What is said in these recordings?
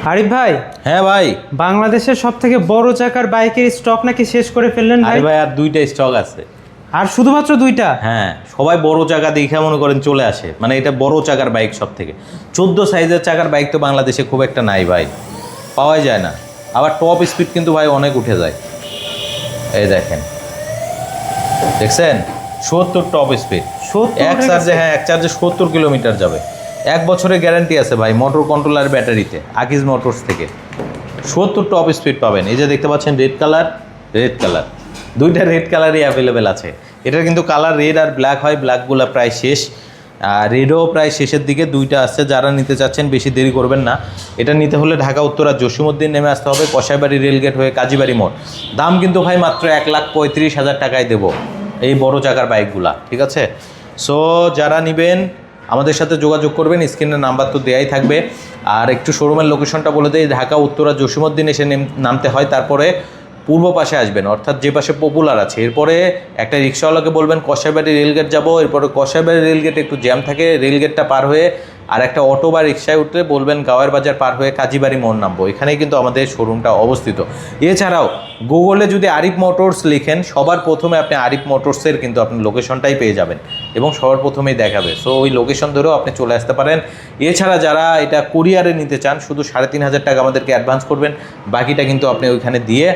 আরিফ ভাই, হ্যাঁ ভাই। বাংলাদেশের সবথেকে বড় চাকার বাইকের স্টক নাকি শেষ করে ফেললেন ভাই? আরে ভাই আর দুইটা স্টক আছে। আর শুধুমাত্র দুইটা? হ্যাঁ, সবাই বড় চাকা দেখে মনে করেন চলে আসে, মানে এটা বড় চাকার বাইক সব থেকে। 14 সাইজের চাকার বাইক তো বাংলাদেশে খুব একটা নাই ভাই, পাওয়াই যায় না। আবার টপ স্পিড কিন্তু ভাই অনেক উঠে যায়। এই দেখেন, দেখছেন 70 টপ স্পিড। 70 এক চার্জে, হ্যাঁ এক চার্জে 70 কিলোমিটার যাবে। 1 বছরের গ্যারান্টি আছে ভাই মোটর কন্ট্রোলার ব্যাটারিতে, আকিজ মোটরস থেকে। 70 টপ স্পিড পাবেন। এই যে দেখতে পাচ্ছেন রেড কালার, দুইটা রেড কালারই অ্যাভেলেবেল আছে। এটার কিন্তু কালার রেড আর ব্ল্যাক হয়, ব্ল্যাকগুলো প্রায় শেষ, আর রেডও প্রায় শেষের দিকে। দুইটা আসছে, যারা নিতে চাচ্ছেন বেশি দেরি করবেন না। এটা নিতে হলে ঢাকা উত্তরা জসীমউদ্দিন নেমে আসতে হবে, কসাইবাড়ি রেলগেট হয়ে কাজীবাড়ি মোড়। দাম কিন্তু ভাই মাত্র 1,35,000 টাকায় দেবো এই বড় চাকার বাইকগুলা, ঠিক আছে? সো যারা নেবেন আমাদের সাথে যোগাযোগ করবেন, স্ক্রিনের নাম্বার তো দেয়াই থাকবে। আর একটু শোরুমের লোকেশনটা বলে দেই, ঢাকা উত্তরা জসীমউদ্দিন এসে নামতে হয়, তারপরে পূর্ব পাশে আসবেন, অর্থাৎ যে পাশে পপুলার আছে। এরপরে একটা রিক্সাওয়ালাকে বলবেন কসাইবাড়ি রেলগেট যাব, এরপরে কসাইবাড়ি রেলগেটে একটু জ্যাম থাকে, রেলগেটটা পার হয়ে আর একটা অটো বা রিক্সায় উঠতে বলবেন গাওয়ার বাজার পার হয়ে কাজীবাড়ি মোড় নামবো। এখানেই কিন্তু আমাদের শোরুমটা অবস্থিত। এছাড়াও গুগলে যদি আরিফ মোটরস লিখেন, সবার প্রথমে আপনি আরিফ মোটরসের কিন্তু আপনি লোকেশনটাই পেয়ে যাবেন এবং সবার প্রথমেই দেখাবে। সো ওই লোকেশন ধরেও আপনি চলে আসতে পারেন। এছাড়া যারা এটা কুরিয়ারে নিতে চান, শুধু 3,500 টাকা আমাদেরকে অ্যাডভান্স করবেন, বাকিটা কিন্তু আপনি ওইখানে দিয়ে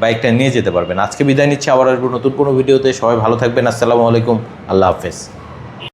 বাইকটা নিয়ে যেতে পারবেন। আজকে বিদায় নিচ্ছি, আবার আসবো নতুন কোনো ভিডিওতে। সবাই ভালো থাকবেন। আসসালামু আলাইকুম, আল্লাহ হাফেজ।